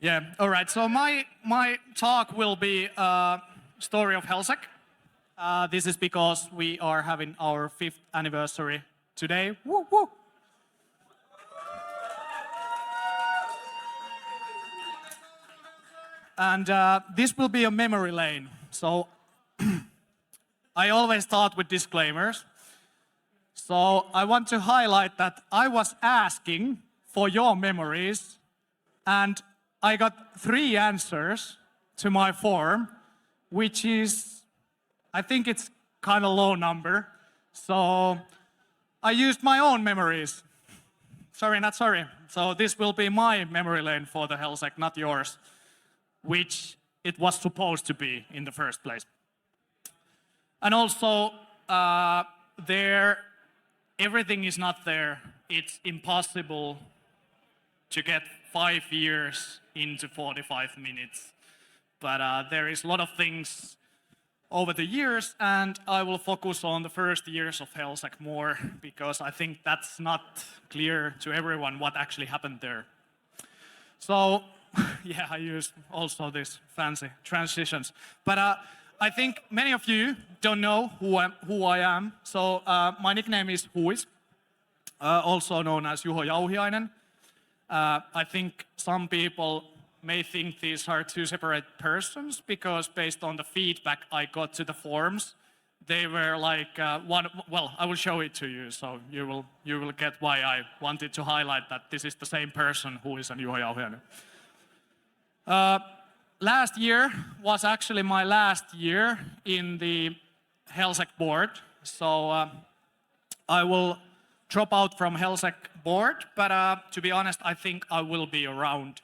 Yeah, all right. So my talk will be story of HelSec. This is because we are having our 5th anniversary today. Woo, woo. And this will be a memory lane. So I always start with disclaimers. So I want to highlight that I was asking for your memories, and I got 3 answers to my form, which is, I think it's kind of low number. So I used my own memories. Sorry, not sorry. So this will be my memory lane for the HelSec, not yours, which it was supposed to be in the first place. And also, everything is not there. It's impossible to get 5 years into 45 minutes. But there is a lot of things over the years, and I will focus on the first years of HelSec more, because I think that's not clear to everyone what actually happened there. So, yeah, I use also these fancy transitions. But I think many of you don't know who I am. So my nickname is Huis, also known as Juho Jauhiainen. I think some people may think these are 2 separate persons, because based on the feedback I got to the forums, they were like one. Well, I will show it to you, so you will get why I wanted to highlight that this is the same person who is Juho Jauhiainen. Last year was actually my last year in the HelSec board, so I will drop out from HelSec board, but to be honest, I think I will be around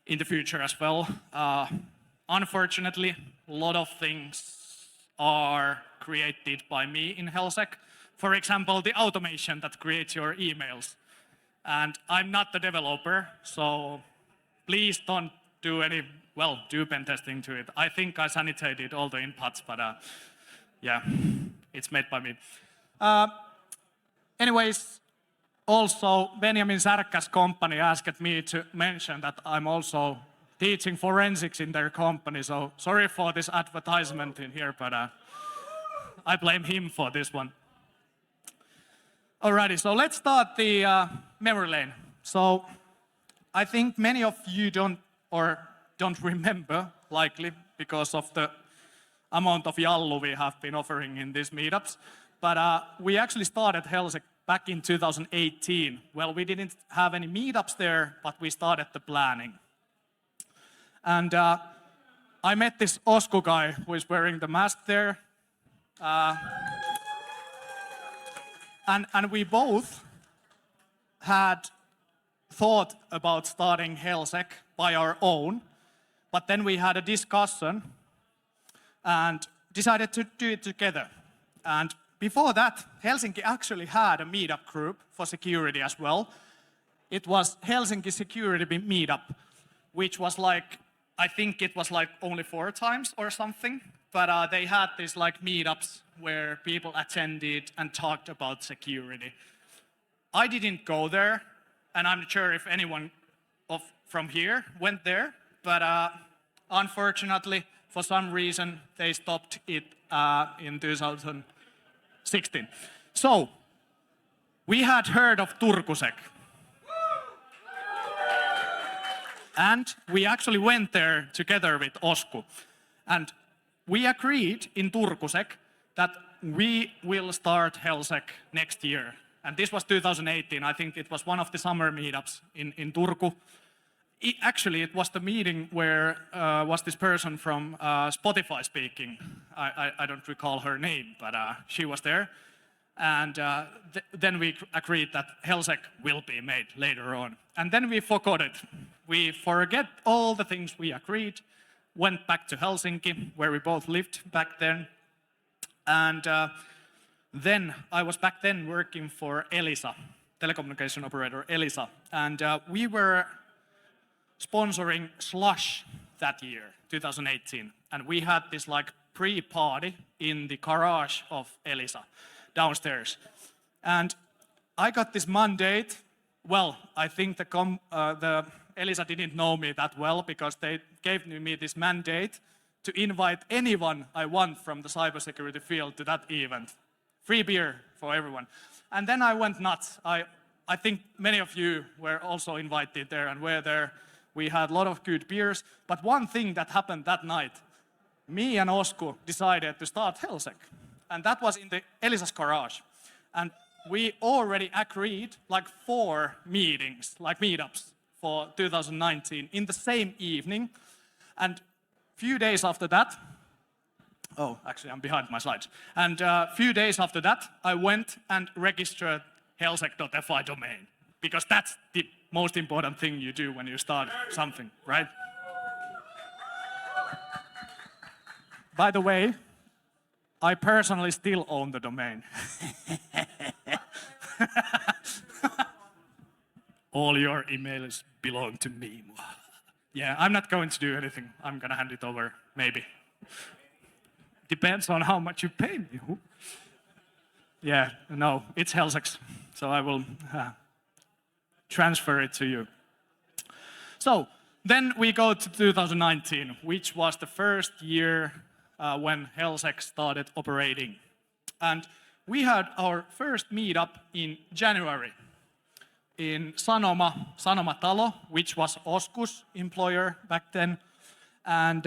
in the future as well. Unfortunately, a lot of things are created by me in HelSec. For example, the automation that creates your emails. And I'm not the developer, so please don't do do pen testing to it. I think I sanitated all the inputs, but yeah, it's made by me. Anyways, also Benjamin Särkkä's company asked me to mention that I'm also teaching forensics in their company, so sorry for this advertisement in here, but I blame him for this one. Alrighty, so let's start the memory lane. So I think many of you don't remember, likely, because of the amount of jallu we have been offering in these meetups. But we actually started HelSec back in 2018. Well, we didn't have any meetups there, but we started the planning. And I met this Osku guy who is wearing the mask there. And we both had thought about starting HelSec by our own, but then we had a discussion and decided to do it together. And before that, Helsinki actually had a meetup group for security as well. It was Helsinki Security Meetup, which was like, I think it was like only 4 times or something, but they had these like meetups where people attended and talked about security. I didn't go there, and I'm not sure if anyone from here went there, but unfortunately, for some reason, they stopped it in 2016. So, we had heard of TurkuSec. And we actually went there together with Osku. And we agreed in TurkuSec that we will start HelSec next year. And this was 2018. I think it was one of the summer meetups in Turku. Actually, it was the meeting where was this person from Spotify speaking. I don't recall her name, but she was there. And then we agreed that HelSec will be made later on. And then we forgot it. We forget all the things we agreed, went back to Helsinki, where we both lived back then. And then I was back then working for Elisa, telecommunication operator Elisa. And we were sponsoring Slush that year, 2018. And we had this like pre-party in the garage of Elisa downstairs. And I got this mandate Well, I think the Elisa didn't know me that well because they gave me this mandate to invite anyone I want from the cybersecurity field to that event. Free beer for everyone. And then I went nuts. I think many of you were also invited there and were there. We had a lot of good beers. But one thing that happened that night, me and Osku decided to start HelSec. And that was in the Elisa's garage. And we already agreed like 4 meetings, like meetups for 2019 in the same evening. And few days after that, oh, actually I'm behind my slides. And a few days after that, I went and registered helsec.fi domain because that's the most important thing you do when you start something, right? By the way, I personally still own the domain. All your emails belong to me. Yeah, I'm not going to do anything. I'm gonna hand it over, maybe. Depends on how much you pay me. Yeah, no, it's HelSec's, so I will transfer it to you. So, then we go to 2019, which was the first year when HelSec started operating. And we had our first meetup in January in Sanoma Talo, which was Osku's employer back then. And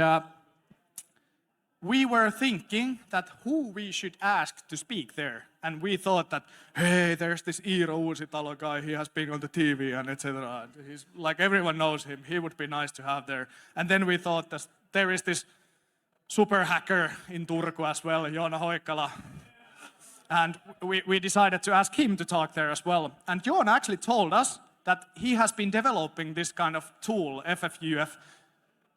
we were thinking that who we should ask to speak there. And we thought that, hey, there's this Iiro Uusitalo guy, he has been on the TV and etc. He's like, everyone knows him, he would be nice to have there. And then we thought that there is this super hacker in Turku as well, Joona Hoikkala. And we decided to ask him to talk there as well. And Joona actually told us that he has been developing this kind of tool, FFUF,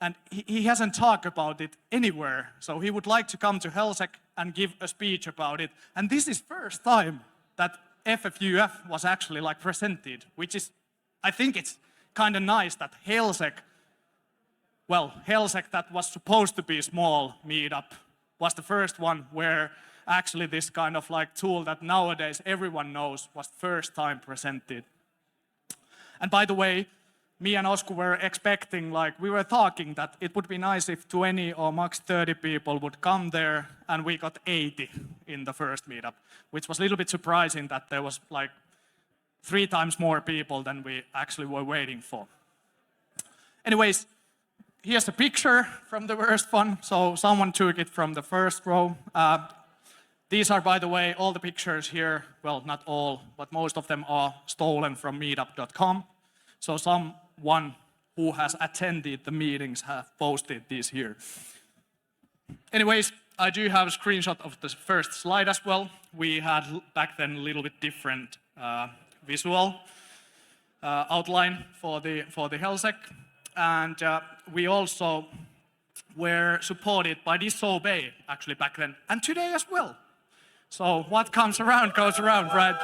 and he hasn't talked about it anywhere. So he would like to come to HelSec and give a speech about it. And this is first time that FFUF was actually like presented, which is, I think it's kind of nice that HelSec that was supposed to be a small meetup was the first one where actually this kind of like tool that nowadays everyone knows was first time presented. And by the way, me and Osku were expecting, like we were talking that it would be nice if 20 or max 30 people would come there, and we got 80 in the first meetup, which was a little bit surprising that there was like 3 times more people than we actually were waiting for. Anyways, here's a picture from the first one. So someone took it from the first row. These are, by the way, all the pictures here. Well, not all, but most of them are stolen from meetup.com. So someone who has attended the meetings have posted these here. Anyways, I do have a screenshot of the first slide as well. We had back then a little bit different visual outline for the HelSec. And we also were supported by Disobey actually back then, and today as well. So what comes around goes around, right?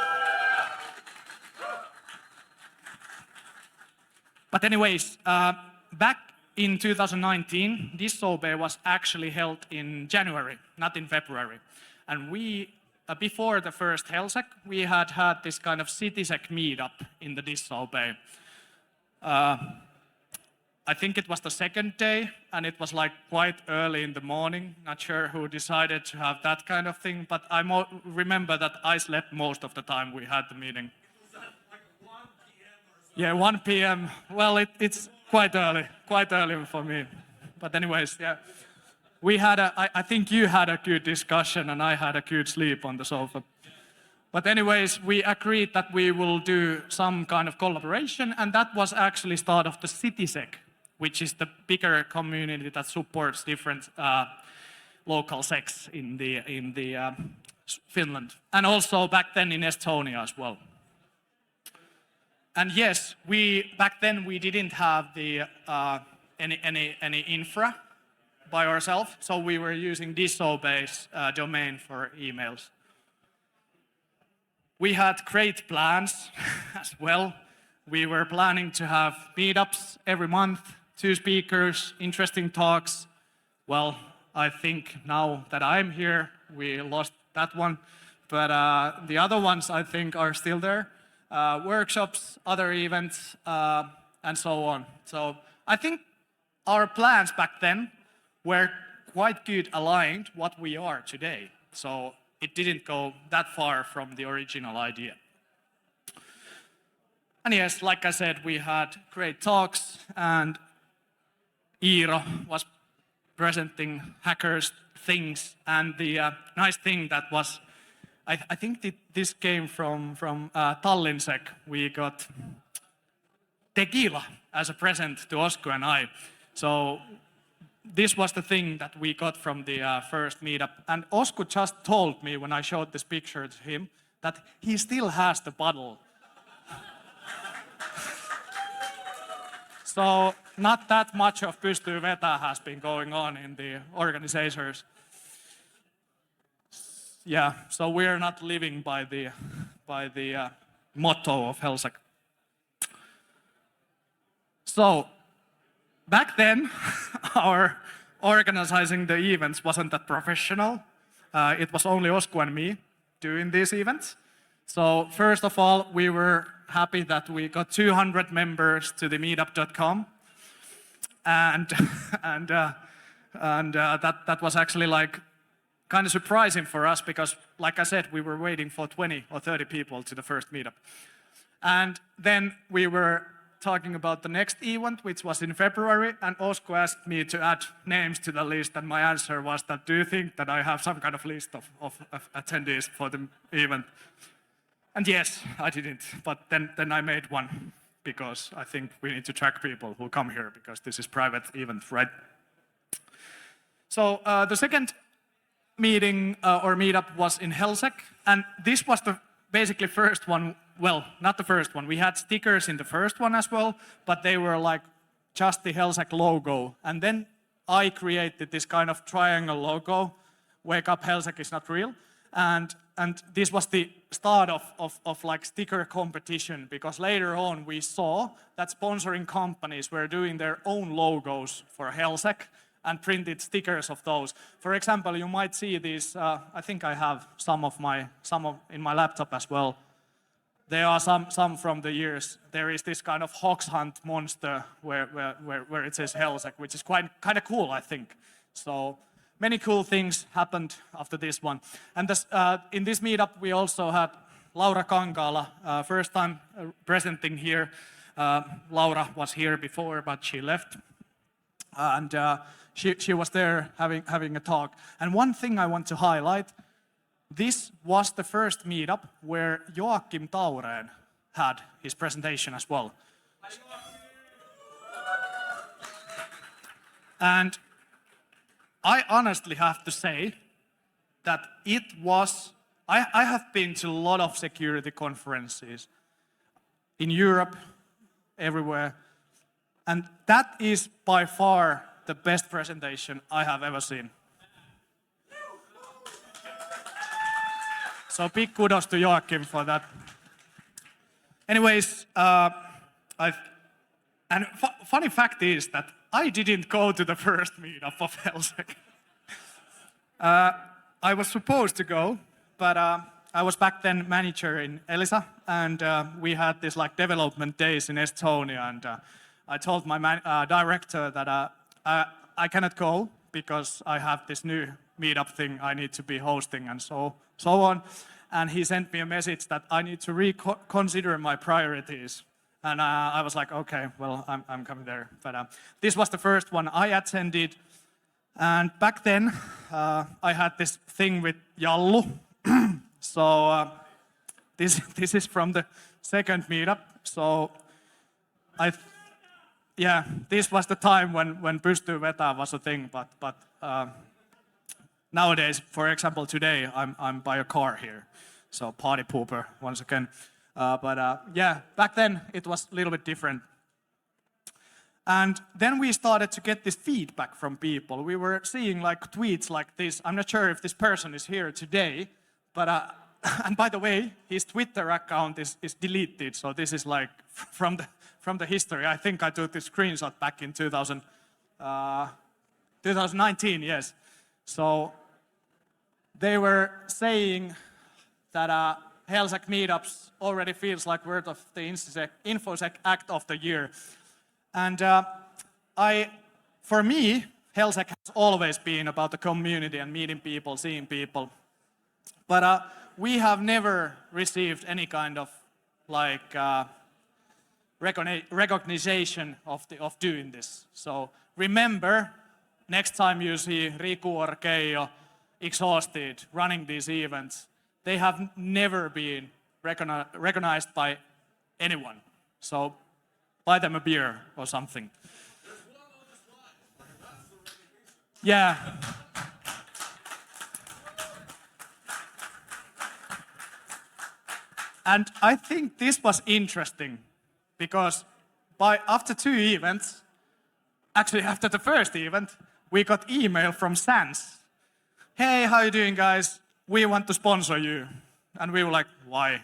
But anyways, back in 2019, Disobey was actually held in January, not in February. And we, before the first HelSec, we had this kind of CitySec meetup in the Disobey. I think it was the second day, and it was like quite early in the morning. Not sure who decided to have that kind of thing, but I remember that I slept most of the time we had the meeting. Was that like 1 p.m. or something? Yeah, 1 p.m. Well, it's quite early for me. But anyways, yeah. We had I think you had a good discussion, and I had a good sleep on the sofa. But anyways, we agreed that we will do some kind of collaboration, and that was actually start of the CitySec, which is the bigger community that supports different local secs in the Finland, and also back then in Estonia as well. And yes, back then we didn't have the any infra by ourselves, so we were using Disobey's domain for emails. We had great plans as well. We were planning to have meetups every month, 2 speakers, interesting talks. Well, I think now that I'm here, we lost that one. But the other ones, I think, are still there. workshops, other events, and so on. So I think our plans back then were quite good aligned what we are today. So it didn't go that far from the original idea. And yes, like I said, we had great talks, and Iiro was presenting hackers things, and the nice thing that was, I think this came from HelSec. We got tequila as a present to Osku and I. So this was the thing that we got from the first meetup. And Osku just told me when I showed this picture to him that he still has the bottle. So not that much of pystyy vetää has been going on in the organizations. Yeah, so we are not living by the motto of HelSec. So back then, our organizing the events wasn't that professional. It was only Osku and me doing these events. So first of all, we were happy that we got 200 members to the meetup.com. And that was actually like kind of surprising for us because, like I said, we were waiting for 20 or 30 people to the first meetup. And then we were talking about the next event, which was in February, and Osku asked me to add names to the list, and my answer was that, do you think that I have some kind of list of attendees for the event? And yes, I didn't, but then I made one, because I think we need to track people who come here, because this is private event, right? So the second meeting or meetup was in HelSec, and this was the basically first one. Well, not the first one. We had stickers in the first one as well, but they were like just the HelSec logo. And then I created this kind of triangle logo, Wake Up HelSec is Not Real. And this was the start of like sticker competition, because later on we saw that sponsoring companies were doing their own logos for HelSec and printed stickers of those. For example, you might see these, I think I have some in my laptop as well. There are some from the years. There is this kind of Hogs Hunt monster where it says HelSec, which is kind of cool, I think. So many cool things happened after this one. And in this meetup, we also had Laura Kankaala, first time presenting here. Laura was here before, but she left. And she was there having a talk. And one thing I want to highlight, this was the first meetup where Joakim Taureen had his presentation as well. And I honestly have to say that it was, I have been to a lot of security conferences in Europe, everywhere, and that is by far the best presentation I have ever seen. So big kudos to Joakim for that. Anyways, funny fact is that I didn't go to the first meetup of HelSec. I was supposed to go, but I was back then manager in Elisa, and we had this like development days in Estonia, and I told my director that I cannot go because I have this new meetup thing I need to be hosting and so on. And he sent me a message that I need to reconsider my priorities. And I was like, okay, well, I'm coming there. But this was the first one I attended. And back then, I had this thing with Jallu. So this is from the second meetup. So this was the time when pystyy vetää was a thing. But nowadays, for example, today, I'm by a car here. So party pooper once again. Back then it was a little bit different. And then we started to get this feedback from people. We were seeing like tweets like this. I'm not sure if this person is here today, but and by the way, his Twitter account is deleted. So this is like from the history. I think I took this screenshot back in 2019, yes. So they were saying that HelSec meetups already feels like word of the InfoSec Act of the Year. And for me, HelSec has always been about the community and meeting people, seeing people. But we have never received any kind of like recognition of doing this. So remember, next time you see Riku or Keijo exhausted running these events, they have never been recognized by anyone. So buy them a beer or something. Yeah. And I think this was interesting because after 2 events, actually after the first event, we got email from Sans. Hey, how you doing, guys? We want to sponsor you. And we were like, why?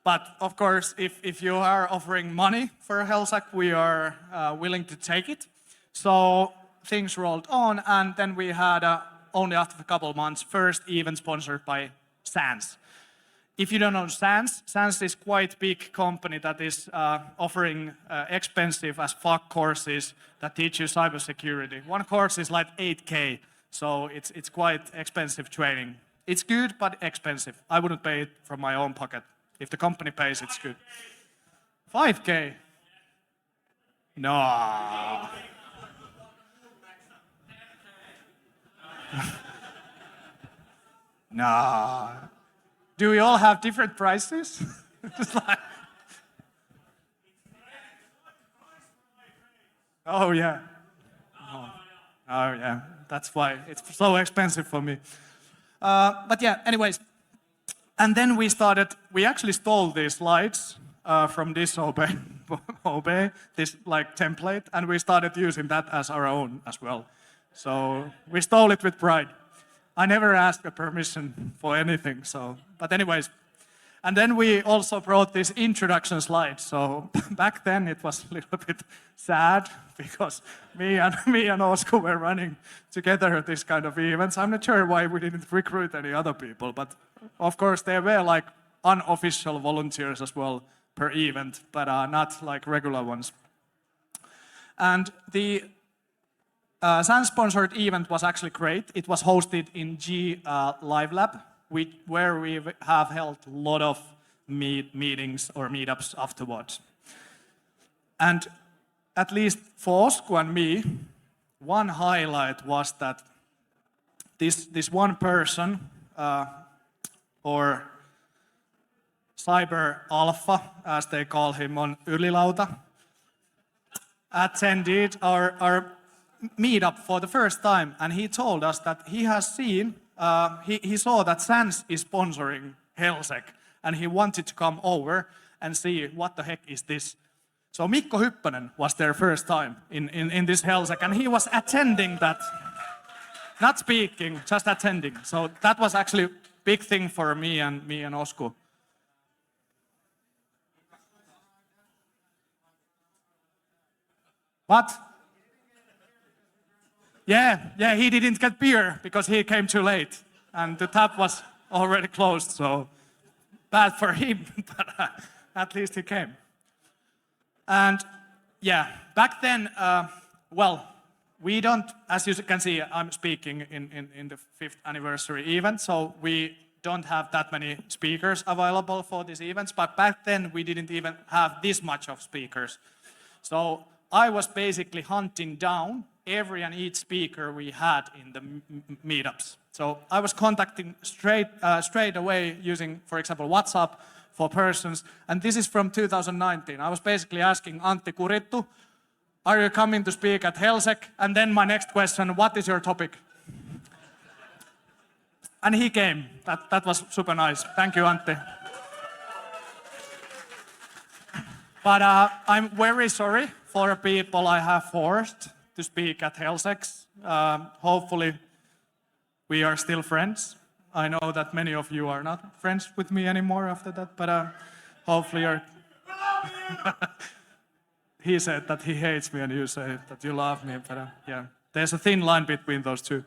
But of course, if you are offering money for HelSec, we are willing to take it. So things rolled on, and then we had, only after a couple of months, first event sponsored by Sans. If you don't know Sans is quite big company that is offering expensive as fuck courses that teach you cybersecurity. One course is like 8K, so it's quite expensive training. It's good, but expensive. I wouldn't pay it from my own pocket. If the company pays, it's good. 5K? No. No. Do we all have different prices? Just like... Oh yeah. Oh yeah. That's why it's so expensive for me. But yeah, anyways. And then we actually stole these slides from this Obey, this like template, and we started using that as our own as well. So we stole it with pride. I never asked a permission for anything, so, but anyways. And then we also brought this introduction slide. So back then it was a little bit sad because me and Osku were running together this kind of events. I'm not sure why we didn't recruit any other people, but of course there were like unofficial volunteers as well per event, but not like regular ones. And the Sans-sponsored event was actually great. It was hosted in G Live Lab, where we have held a lot of meetings or meetups afterwards. And at least for Osku and me, one highlight was that this one person, or Cyber Alpha, as they call him on Ylilauta, attended our meetup for the first time, and he told us that he has seen, he saw that Sans is sponsoring HelSec, and he wanted to come over and see what the heck is this. So Mikko Hyppönen was there first time in this HelSec, and he was attending that. Not speaking, just attending. So that was actually a big thing for me and Osku. What? Yeah, he didn't get beer because he came too late. And the tap was already closed, so bad for him, but at least he came. And yeah, back then, well, we don't, as you can see, I'm speaking in the 5th anniversary event, so we don't have that many speakers available for these events, but back then we didn't even have this much of speakers. So I was basically hunting down every and each speaker we had in the meetups. So I was contacting straight away using, for example, WhatsApp for persons, and this is from 2019. I was basically asking Antti Kurittu, are you coming to speak at HelSec? And then my next question, what is your topic? And he came. That was super nice. Thank you, Antti. But I'm very sorry for the people I have forced to speak at HelSec. Hopefully, we are still friends. I know that many of you are not friends with me anymore after that, but hopefully you're... He said that he hates me and you say that you love me, but yeah, there's a thin line between those two.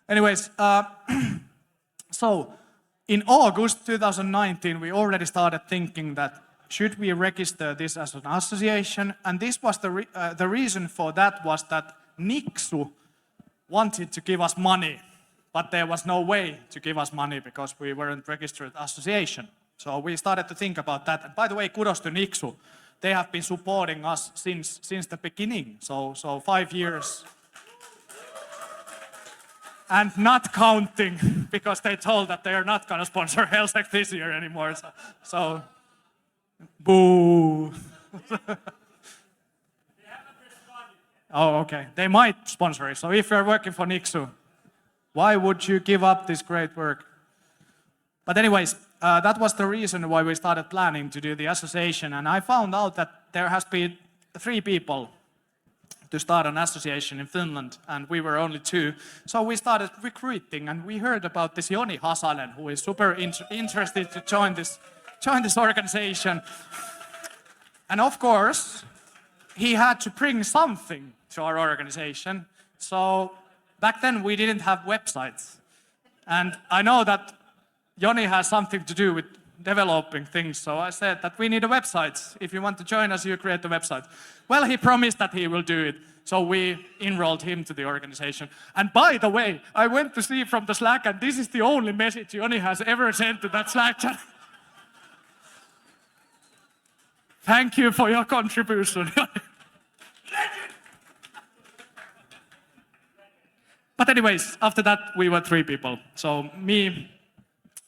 Anyways, so In August 2019, we already started thinking that should we register this as an association? And this was the reason for that was that Nixu wanted to give us money, but there was no way to give us money because we weren't registered association. So we started to think about that. And by the way, kudos to Nixu. They have been supporting us since the beginning. So 5 years. And not counting, because they told that they are not going to sponsor HelSec this year anymore. So boo. Oh, okay. They might sponsor it. So if you're working for Nixu, why would you give up this great work? But anyways, that was the reason why we started planning to do the association. And I found out that there has been 3 people to start an association in Finland, and we were only 2. So we started recruiting, and we heard about this Joni Hasanen, who is super interested to join this organization. And of course, he had to bring something to our organization. So back then we didn't have websites. And I know that Joni has something to do with developing things, so I said that we need a website. If you want to join us, you create the website. Well, he promised that he will do it, so we enrolled him to the organization. And by the way, I went to see from the Slack, and this is the only message Joni has ever sent to that Slack chat. Thank you for your contribution. But anyways, after that, we were 3 people. So me,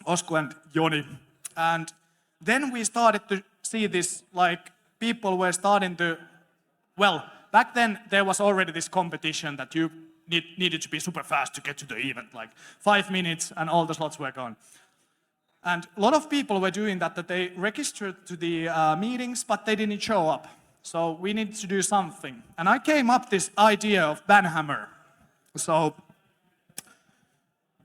Osku, and Joni. And then we started to see this, like, people were starting to, well, back then there was already this competition that you needed to be super fast to get to the event, like 5 minutes and all the slots were gone. And a lot of people were doing that they registered to the meetings, but they didn't show up. So we needed to do something. And I came up this idea of banhammer. So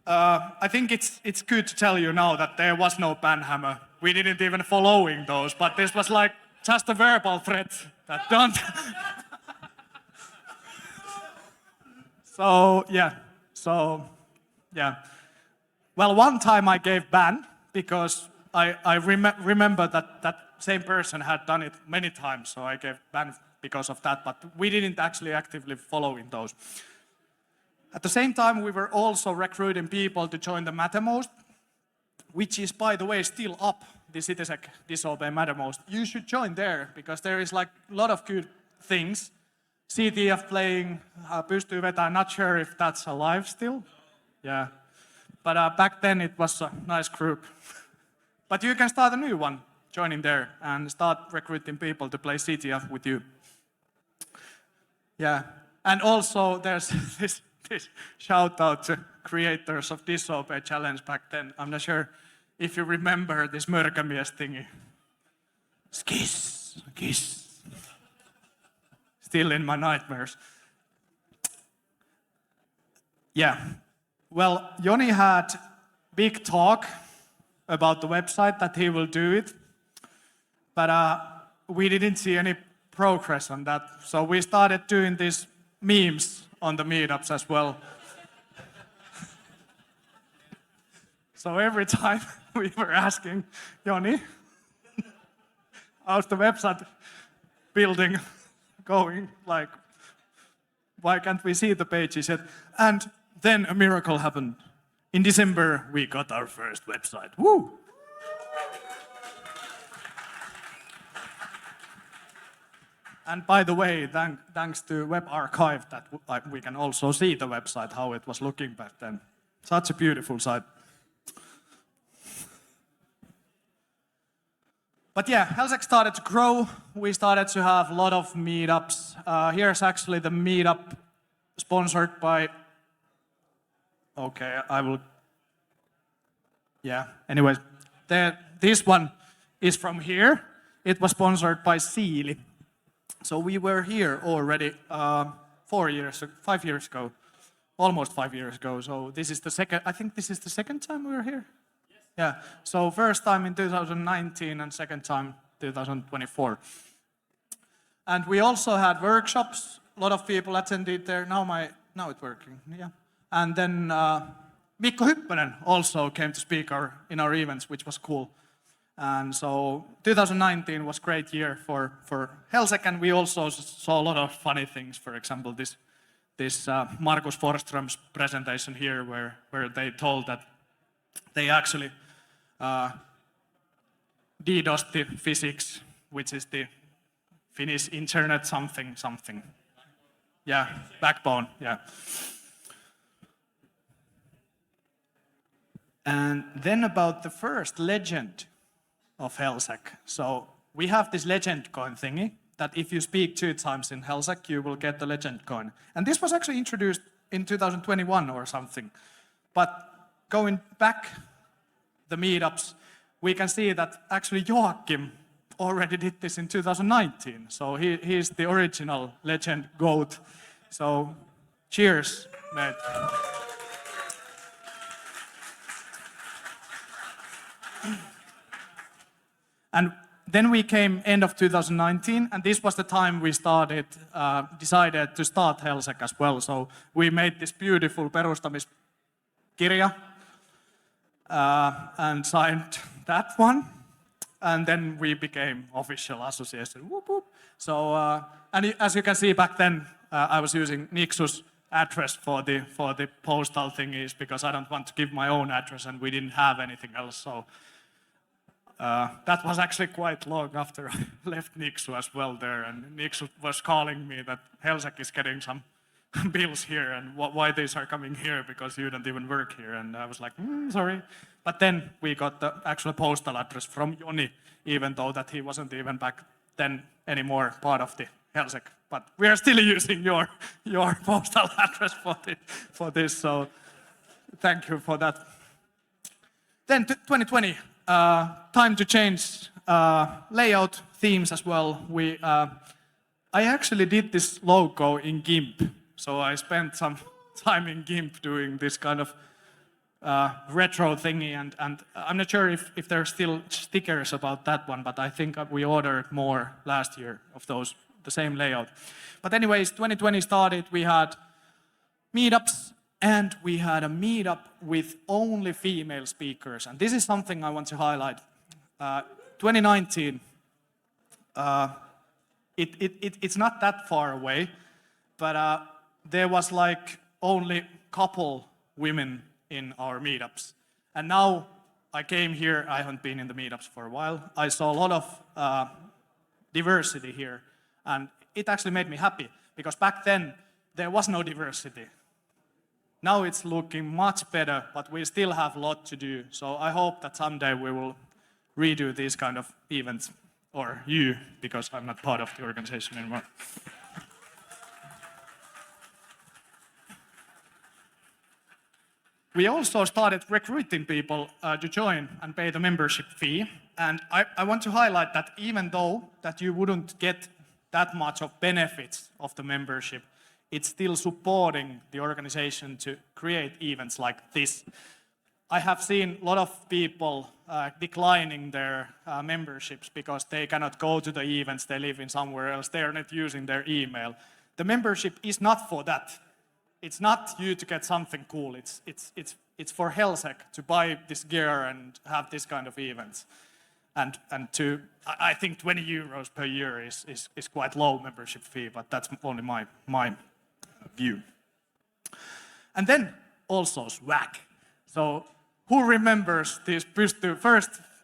I think it's good to tell you now that there was no banhammer. We didn't even following those, but this was like just a verbal threat that don't. So yeah. Well, one time I gave ban because I remember that same person had done it many times, so I gave ban because of that, but we didn't actually actively follow in those. At the same time, we were also recruiting people to join the Mattermost, which is, by the way, still up, the Citysec Disobey Mattermost. You should join there, because there is like a lot of good things. CTF playing, pystyy vetämään, not sure if that's alive still. Yeah. But back then it was a nice group. But you can start a new one, joining there, and start recruiting people to play CTF with you. Yeah. And also there's this shout out to creators of Disobey Challenge back then. I'm not sure if you remember this Mörkämies thingy. Skis. Still in my nightmares. Yeah. Well, Joni had big talk about the website that he will do it, but we didn't see any progress on that. So we started doing these memes on the meetups as well. So every time we were asking Joni, how's the website building going? Like, why can't we see the page? He said, and then a miracle happened. In December, we got our first website. Woo! And by the way, thanks to Web Archive, that we can also see the website, how it was looking back then. Such a beautiful site. But yeah, HelSec started to grow. We started to have a lot of meetups. Here's actually the meetup sponsored by... Okay, I will... Yeah, anyways. This one is from here. It was sponsored by Siili. So we were here already 5 years ago. Almost 5 years ago. So this is the second... I think this is the second time we were here? Yeah, so first time in 2019 and second time 2024. And we also had workshops. A lot of people attended there. Now it's working, yeah. And then Mikko Hyppönen also came to speak in our events, which was cool. And so 2019 was a great year for HelSec, and we also saw a lot of funny things. For example, this Markus Forström's presentation here, where they told that they actually DDoSed the physics, which is the Finnish internet something. Yeah, backbone, yeah. And then about the first legend of HelSec. So we have this legend coin thingy that if you speak 2 times in HelSec, you will get the legend coin. And this was actually introduced in 2021 or something. But going back the meetups, we can see that actually Joachim already did this in 2019. So he's the original legend goat. So cheers, mate. And then we came end of 2019, and this was the time we decided to start HelSec as well. So we made this beautiful perustamiskirja and signed that one, and then we became official association. Whoop, whoop. So, and as you can see back then, I was using Nixus address for the postal thingies because I don't want to give my own address, and we didn't have anything else. So. That was actually quite long after I left Nixu as well there, and Nixu was calling me that HelSec is getting some bills here, and why these are coming here, because you don't even work here. And I was like, sorry. But then we got the actual postal address from Joni, even though that he wasn't even back then anymore part of the HelSec. But we are still using your postal address for this, so thank you for that. Then 2020. Time to change layout, themes as well. I actually did this logo in GIMP, so I spent some time in GIMP doing this kind of retro thingy, and I'm not sure if there are still stickers about that one, but I think we ordered more last year of those, the same layout. But anyways, 2020 started, we had meetups, and we had a meetup with only female speakers. And this is something I want to highlight. 2019, it's not that far away, but there was like only couple women in our meetups. And now I came here, I haven't been in the meetups for a while. I saw a lot of diversity here. And it actually made me happy, because back then there was no diversity. Now it's looking much better, but we still have a lot to do. So I hope that someday we will redo these kind of events, or you, because I'm not part of the organization anymore. We also started recruiting people to join and pay the membership fee. And I want to highlight that even though that you wouldn't get that much of benefits of the membership, it's still supporting the organization to create events like this. I have seen a lot of people declining their memberships because they cannot go to the events, they live in somewhere else, they are not using their email. The membership is not for that. It's not you to get something cool, it's for HelSec to buy this gear and have this kind of events. And I think 20 euros per year is quite low membership fee, but that's only my view. And then also swag. So who remembers these first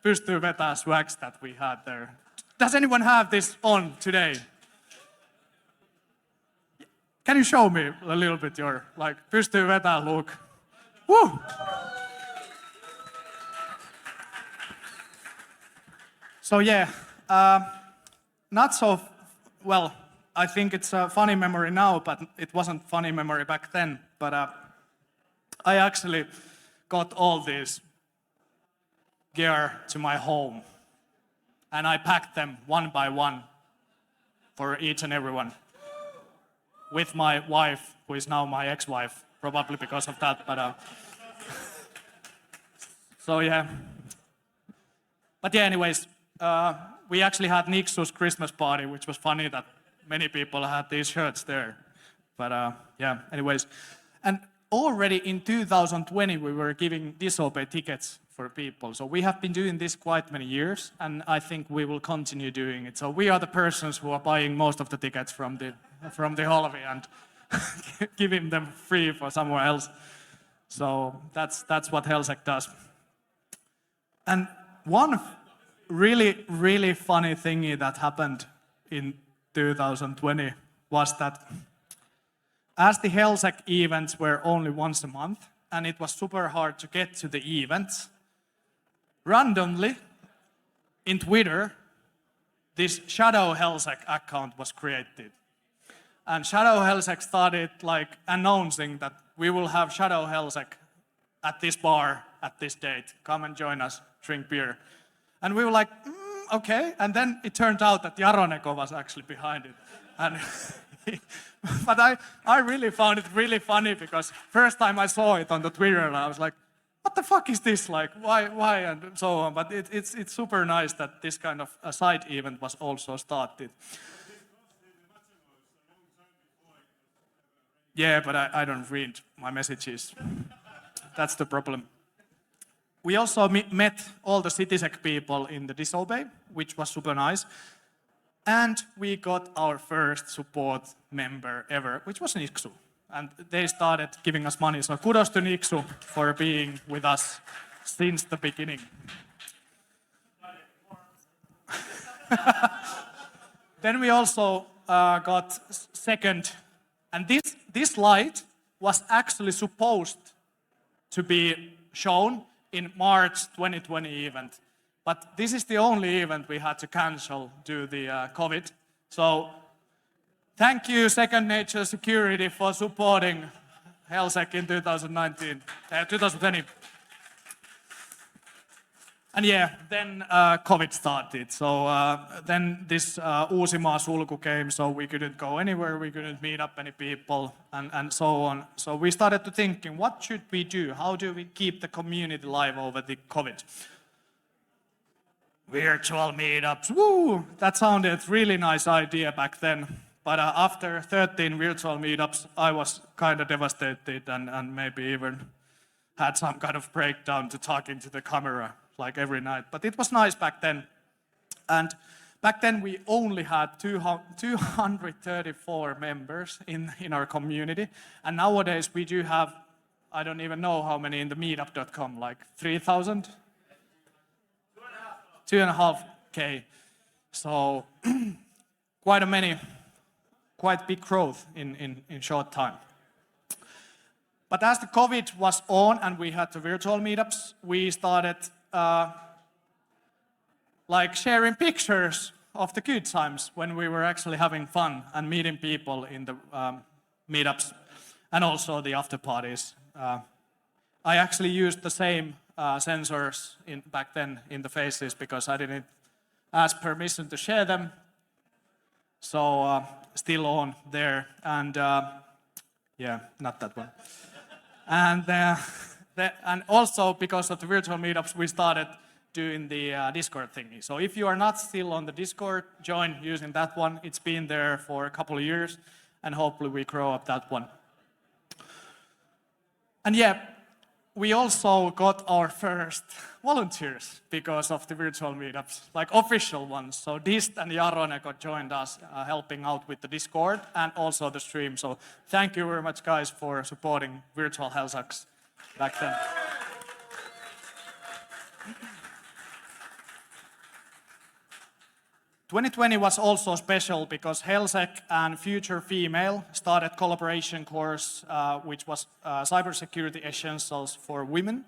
Pystyy Vetää swags that we had there? Does anyone have this on today? Can you show me a little bit your Pystyy Vetää look? Woo! So yeah, not so well. I think it's a funny memory now, but it wasn't funny memory back then. But I actually got all this gear to my home, and I packed them one by one for each and everyone with my wife, who is now my ex-wife, probably because of that. But so yeah. But yeah, anyways, we actually had Nixu's Christmas party, which was funny that many people had these shirts there. But yeah, anyways. And already in 2020 we were giving disobey tickets for people. So we have been doing this quite many years, and I think we will continue doing it. So we are the persons who are buying most of the tickets from the hallway and giving them free for somewhere else. So that's what HelSec does. And one really funny thingy that happened in 2020 was that as the HelSec events were only once a month, and it was super hard to get to the events, randomly in Twitter, this Shadow HelSec account was created. And Shadow HelSec started like announcing that we will have Shadow HelSec at this bar at this date. Come and join us, drink beer. And we were like, okay. And then it turned out that Jaroneko was actually behind it. And but I really found it really funny because first time I saw it on the Twitter and I was like, what the fuck is this like? Why? And so on. But it's super nice that this kind of a side event was also started. Yeah, but I don't read my messages. That's the problem. We also met all the CitySec people in the Disobey, which was super nice. And we got our first support member ever, which was Nixu. And they started giving us money. So kudos to Nixu for being with us since the beginning. Then we also got second. And this light was actually supposed to be shown in March 2020 event. But this is the only event we had to cancel due to the COVID. So thank you, Second Nature Security, for supporting HelSec in 2020. And yeah, then COVID started. So then this Uusimaa sulku came, so we couldn't go anywhere, we couldn't meet up any people, and so on. So we started to thinking, what should we do? How do we keep the community alive over the COVID? Virtual meetups, woo! That sounded really nice idea back then. But after 13 virtual meetups, I was kind of devastated and maybe even had some kind of breakdown to talking to the camera like every night. But it was nice back then. And back then we only had 234 members in our community. And nowadays we do have, I don't even know how many in the meetup.com, like 3,000? 2,500. So quite big growth in short time. But as the COVID was on and we had the virtual meetups, we started like sharing pictures of the good times when we were actually having fun and meeting people in the meetups and also the after parties. I actually used the same sensors back then in the faces because I didn't ask permission to share them. So still on there, and yeah, not that one. And and also because of the virtual meetups, we started doing the Discord thingy. So if you are not still on the Discord, join using that one. It's been there for a couple of years, and hopefully we grow up that one. And yeah, we also got our first volunteers because of the virtual meetups, like official ones. So Dist and Jaroneko joined us helping out with the Discord and also the stream. So thank you very much, guys, for supporting virtual HelSecs back then. 2020 was also special because HelSec and Future Female started collaboration course, which was cybersecurity essentials for women.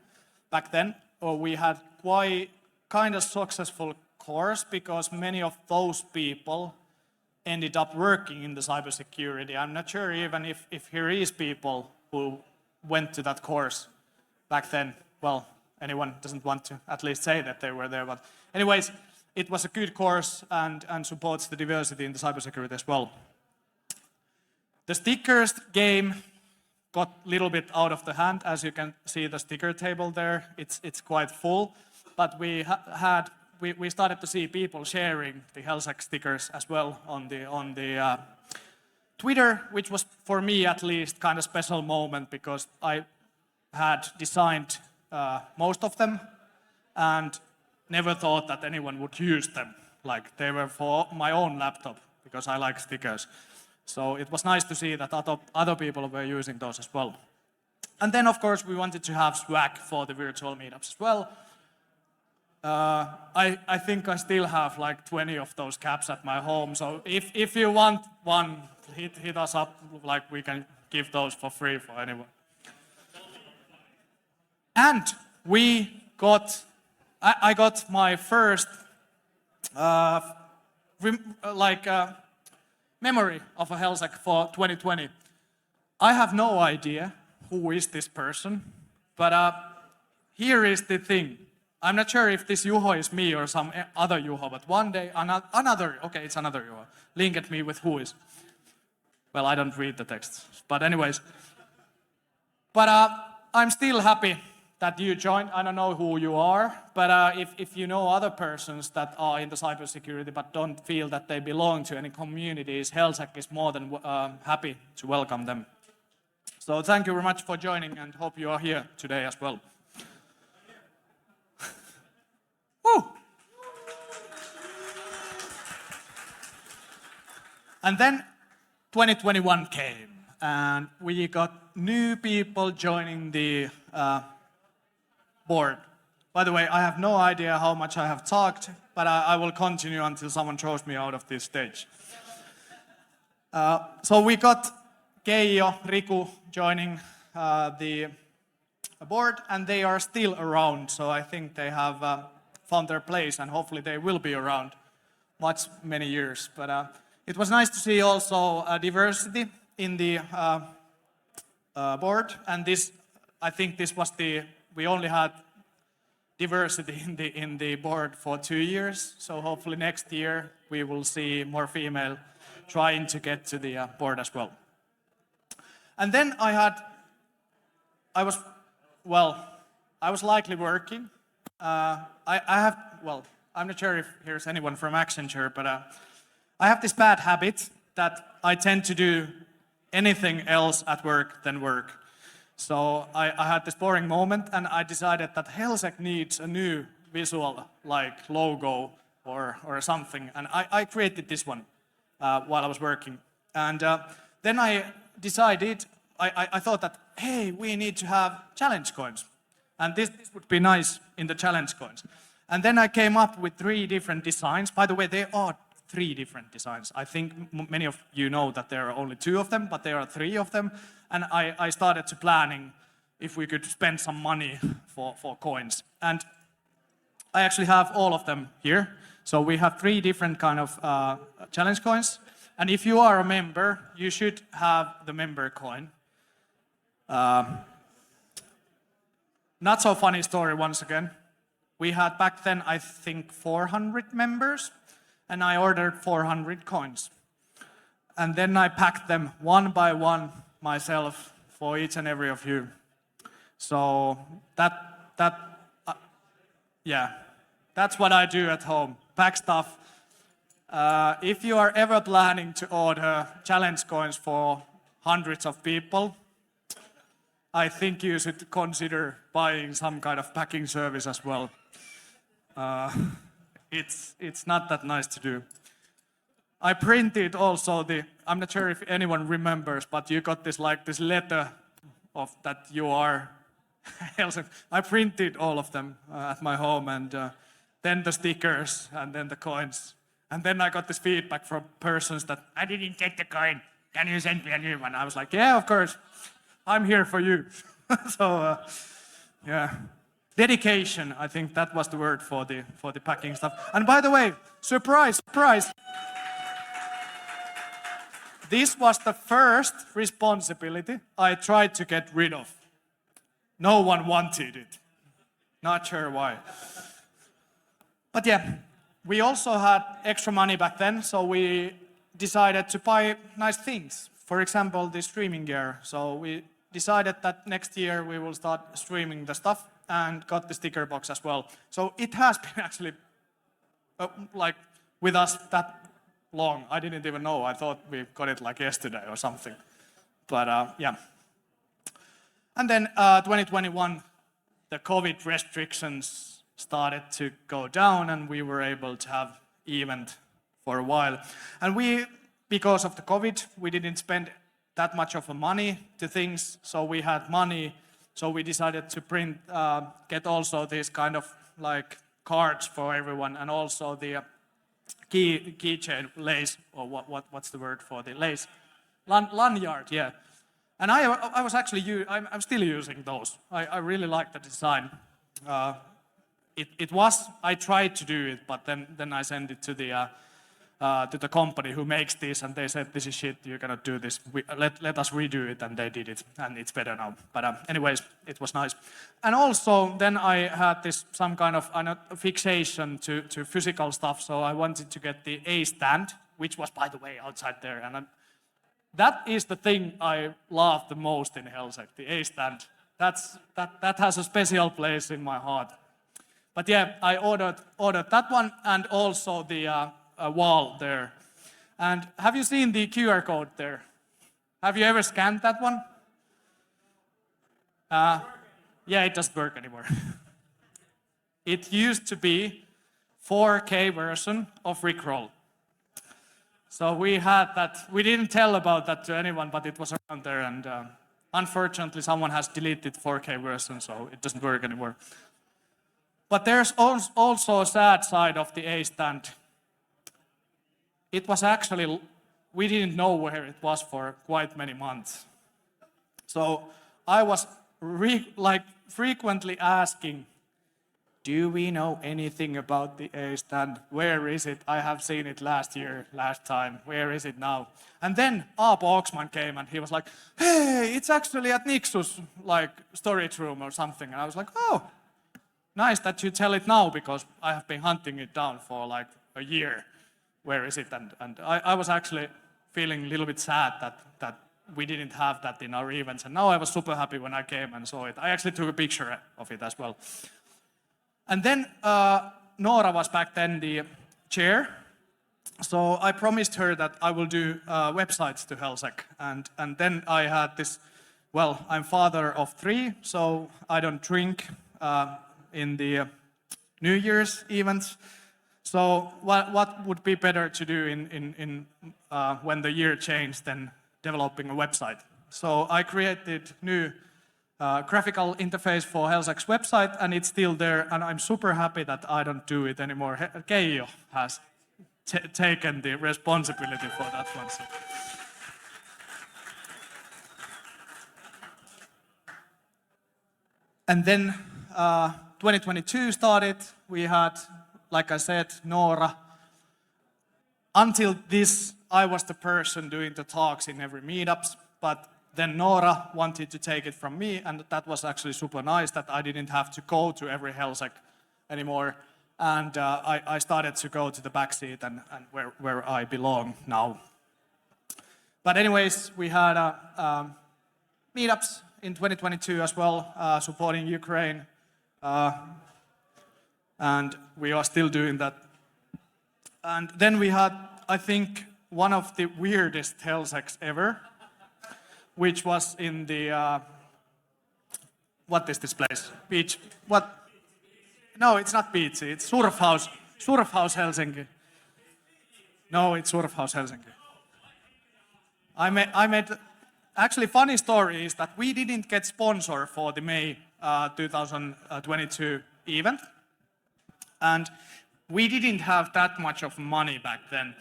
Back then, we had quite kind of successful course because many of those people ended up working in the cybersecurity. I'm not sure even if here is people who went to that course back then. Well, anyone doesn't want to at least say that they were there, but anyways, it was a good course and supports the diversity in the cybersecurity as well. The stickers game got a little bit out of the hand. As you can see the sticker table there, it's quite full. But we started to see people sharing the HelSec stickers as well on the Twitter, which was for me at least kind of special moment because I had designed most of them and never thought that anyone would use them. Like they were for my own laptop because I like stickers. So it was nice to see that other people were using those as well. And then of course we wanted to have swag for the virtual meetups as well. I think I still have like 20 of those caps at my home. So if you want one, hit us up. Like we can give those for free for anyone. And I got my first memory of a HelSec for 2020. I have no idea who is this person, but here is the thing. I'm not sure if this Juho is me or some other Juho, but one day it's another Juho, linked me with who is. Well, I don't read the texts, but anyways. But I'm still happy that you joined. I don't know who you are, but if you know other persons that are in the cybersecurity but don't feel that they belong to any communities, HelSec is more than happy to welcome them. So thank you very much for joining and hope you are here today as well. Woo! And then 2021 came and we got new people joining the board. By the way, I have no idea how much I have talked, but I will continue until someone throws me out of this stage. So we got Keijo, Riku joining the board, and they are still around. So I think they have found their place, and hopefully they will be around many years. But it was nice to see also diversity in the board, and I think this was we only had diversity in the board for 2 years. So hopefully next year we will see more female trying to get to the board as well. And then I was likely working. I'm not sure if here's anyone from Accenture, but I have this bad habit that I tend to do anything else at work than work. So I had this boring moment and I decided that HelSec needs a new visual, like logo or something. And I created this one while I was working. And then I decided, I thought that, hey, we need to have challenge coins. And this would be nice in the challenge coins. And then I came up with 3 different designs. By the way, there are 3 different designs. I think many of you know that there are only 2 of them, but there are 3 of them. And I started to planning if we could spend some money for coins. And I actually have all of them here. So we have 3 different kind of challenge coins. And if you are a member, you should have the member coin. Not so funny story once again. We had back then, I think, 400 members, and I ordered 400 coins. And then I packed them one by one myself for each and every of you. So that's what I do at home, pack stuff. If you are ever planning to order challenge coins for hundreds of people, I think you should consider buying some kind of packing service as well. It's not that nice to do. I printed also I'm not sure if anyone remembers, but you got this letter of that you are HelSec. I printed all of them at my home, and then the stickers, and then the coins. And then I got this feedback from persons that, I didn't get the coin, can you send me a new one? I was like, yeah, of course, I'm here for you. So, yeah. Dedication, I think that was the word for the packing stuff. And by the way, surprise, surprise. This was the first responsibility I tried to get rid of. No one wanted it. Not sure why. But yeah, we also had extra money back then, so we decided to buy nice things. For example, the streaming gear. So we decided that next year we will start streaming the stuff and got the sticker box as well. So it has been actually with us that long. I didn't even know. I thought we got it like yesterday or something. But yeah. And then 2021, the COVID restrictions started to go down and we were able to have event for a while. And because of the COVID, we didn't spend that much of money to things, so we had money, so we decided to get also these kind of like cards for everyone, and also the keychain lace, or what's the word for the lace? Lanyard, yeah. And I was actually, I'm still using those. I really like the design. I tried to do it, but then I sent it to the company who makes this, and they said, this is shit, you cannot do this. Let us redo it, and they did it, and it's better now. But anyways, it was nice. And also, then I had some kind of fixation to physical stuff, so I wanted to get the A stand, which was, by the way, outside there. And that is the thing I love the most in HelSec, the A stand. That has a special place in my heart. But yeah, I ordered that one, and also the wall there. And have you seen the QR code there? Have you ever scanned that one? Yeah, it doesn't work anymore. It used to be 4K version of Rickroll. So we had that. We didn't tell about that to anyone, but it was around there, and unfortunately someone has deleted 4K version, so it doesn't work anymore. But there's also a sad side of the A stand. It was actually, we didn't know where it was for quite many months. So I was frequently asking, do we know anything about the A stand? Where is it? I have seen it last time. Where is it now? And then Aapo Oxman came and he was like, hey, it's actually at Nixus, like storage room or something. And I was like, oh, nice that you tell it now, because I have been hunting it down for like a year. Where is it? And I was actually feeling a little bit sad that we didn't have that in our events. And now I was super happy when I came and saw it. I actually took a picture of it as well. And then Nora was back then the chair. So I promised her that I will do websites to HelSec. And then I had this, well, I'm father of 3, so I don't drink in the New Year's events. So what would be better to do in when the year changed than developing a website? So I created new graphical interface for HelSec's website, and it's still there, and I'm super happy that I don't do it anymore. Keijo has taken the responsibility for that one. So. And then 2022 started. We had, like I said, Nora. Until this, I was the person doing the talks in every meetups, but then Nora wanted to take it from me, and that was actually super nice that I didn't have to go to every HelSec anymore. And I started to go to the backseat and where I belong now. But anyways, we had meetups in 2022 as well, supporting Ukraine. And we are still doing that. And then we had, I think, one of the weirdest HelSecs ever, which was in the, what is this place? Beach, what? No, it's not Beachy, it's Surfhouse Helsinki. No, it's Surfhouse Helsinki. I made, actually funny story is that we didn't get sponsor for the May 2022 event. And we didn't have that much of money back then.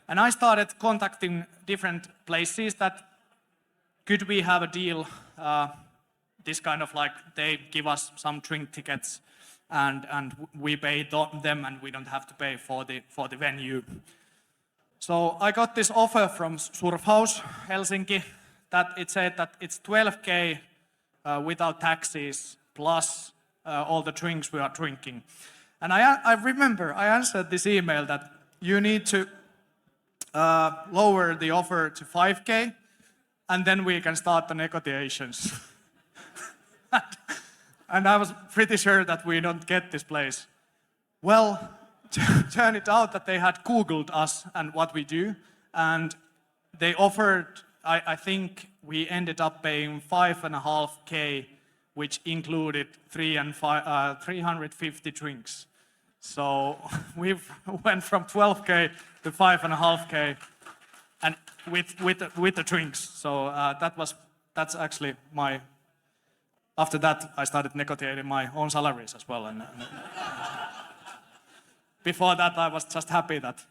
And I started contacting different places that could we have a deal, this kind of like they give us some drink tickets and we pay them and we don't have to pay for the venue. So I got this offer from Surfhouse Helsinki that it said that it's 12K without taxes plus all the drinks we are drinking. And I remember I answered this email that you need to lower the offer to 5K and then we can start the negotiations. And I was pretty sure that we don't get this place. Well, turned it out that they had Googled us and what we do, and they offered, I think we ended up paying 5.5K, which included 350 drinks. So we went from 12K to 5.5K, and with the drinks. So that's actually my. After that, I started negotiating my own salaries as well. And before that, I was just happy that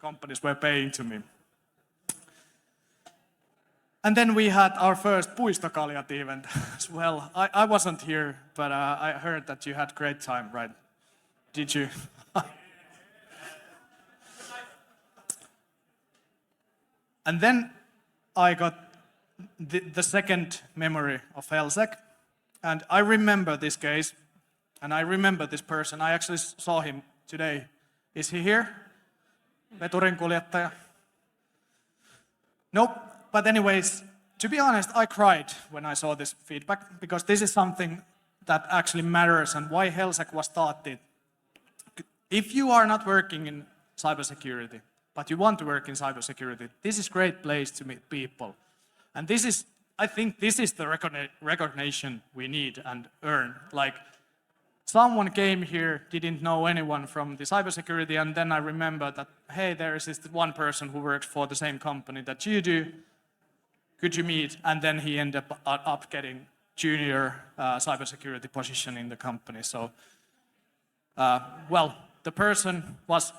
companies were paying to me. And then we had our first Puistokaljat event as well. I wasn't here, but I heard that you had great time, right? Did you? And then I got the second memory of HelSec. And I remember this case, and I remember this person. I actually saw him today. Is he here? Veturinkuljettaja? Nope. But anyways, to be honest, I cried when I saw this feedback, because this is something that actually matters and why HelSec was started. If you are not working in cybersecurity, but you want to work in cybersecurity, this is a great place to meet people. And this is, I think this is the recognition we need and earn. Like, someone came here, didn't know anyone from the cybersecurity, and then I remember that, hey, there is this one person who works for the same company that you do. Could you meet? And then he ended up getting junior cybersecurity position in the company. So, well, the person was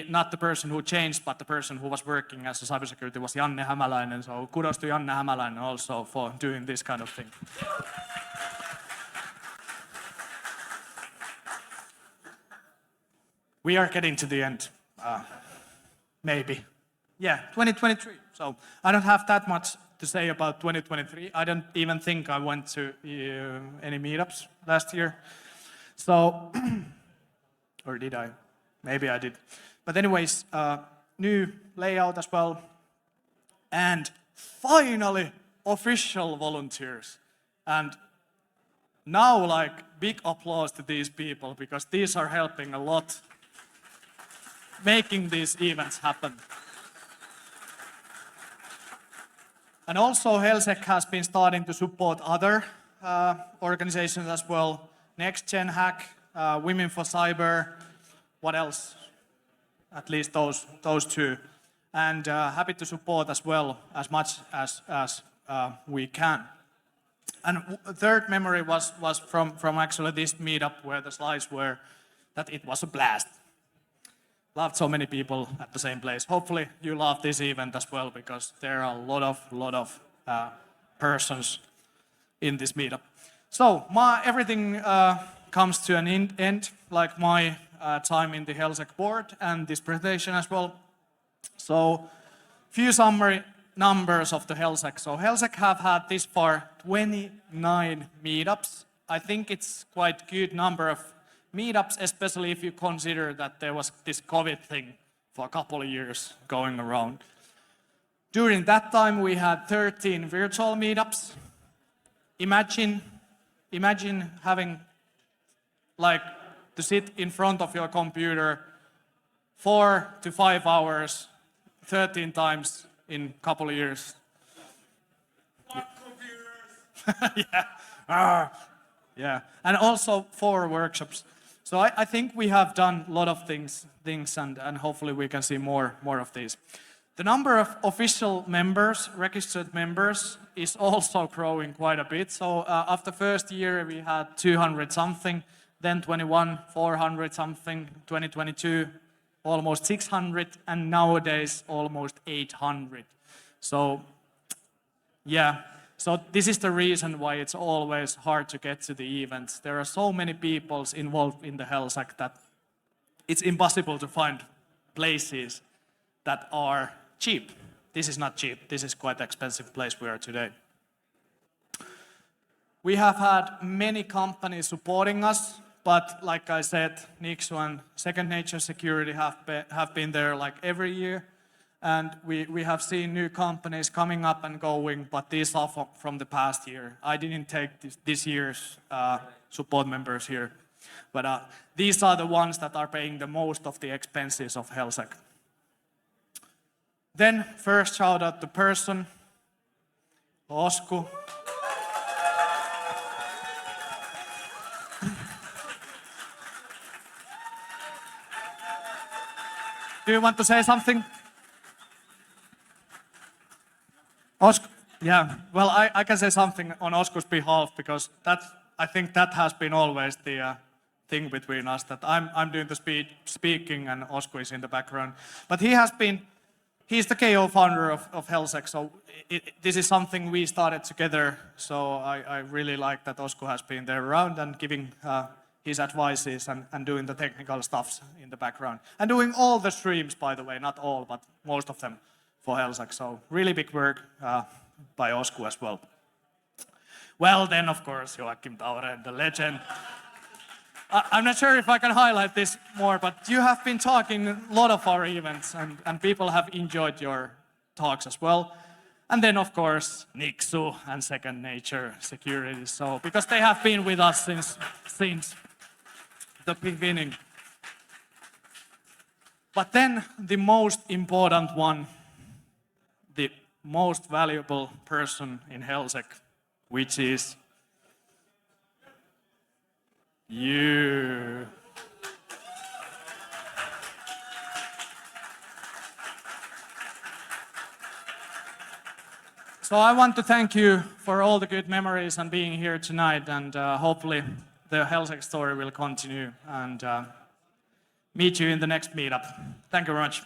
not the person who changed, but the person who was working as a cybersecurity was Janne Hämäläinen. So kudos to Janne Hämäläinen also for doing this kind of thing. We are getting to the end, maybe. Yeah, 2023. So I don't have that much to say about 2023. I don't even think I went to any meetups last year. So, or did I? Maybe I did. But anyways, new layout as well. And finally, official volunteers. And now, like, big applause to these people, because these are helping a lot making these events happen. And also, HelSec has been starting to support other organizations as well. Next Gen Hack, Women for Cyber, what else? At least those two. And happy to support as well as much as we can. And third memory was from actually this meetup where the slides were that it was a blast. Loved so many people at the same place. Hopefully you love this event as well, because there are a lot of persons in this meetup. So everything comes to an end, like my time in the HelSec board and this presentation as well. So few summary numbers of the HelSec. So HelSec have had this far 29 meetups. I think it's quite good number of meetups, especially if you consider that there was this COVID thing for a couple of years going around. During that time, we had 13 virtual meetups. Imagine having like to sit in front of your computer 4 to 5 hours, 13 times in a couple of years. Yeah. Yeah, and also 4 workshops. So I think we have done a lot of things and hopefully we can see more of these. The number of official members, registered members, is also growing quite a bit. So after first year we had 200 something, then 21, 400 something, 2022, almost 600, and nowadays almost 800. So yeah. So this is the reason why it's always hard to get to the events. There are so many people involved in the HelSec that it's impossible to find places that are cheap. This is not cheap. This is quite expensive place we are today. We have had many companies supporting us, but like I said, Nixu and Second Nature Security have been there like every year. And we have seen new companies coming up and going, but these are from the past year. I didn't take this year's support members here. But these are the ones that are paying the most of the expenses of HelSec. Then first shout out to person, Osku. Do you want to say something? Osku, yeah, well, I can say something on Osku's behalf because I think that has been always the thing between us, that I'm doing the speaking and Osku is in the background. But he's the KO founder of HelSec, so this is something we started together, so I really like that Osku has been there around and giving his advices and doing the technical stuff in the background. And doing all the streams, by the way, not all, but most of them for HelSec, so really big work by Osku as well. Well, then, of course, Joachim Tauren, the legend. I'm not sure if I can highlight this more, but you have been talking a lot of our events, and people have enjoyed your talks as well. And then, of course, Nixu and Second Nature Security, so because they have been with us since the beginning. But then the most important one, the most valuable person in HelSec, which is you. So I want to thank you for all the good memories and being here tonight, and hopefully the HelSec story will continue, and meet you in the next meetup. Thank you very much.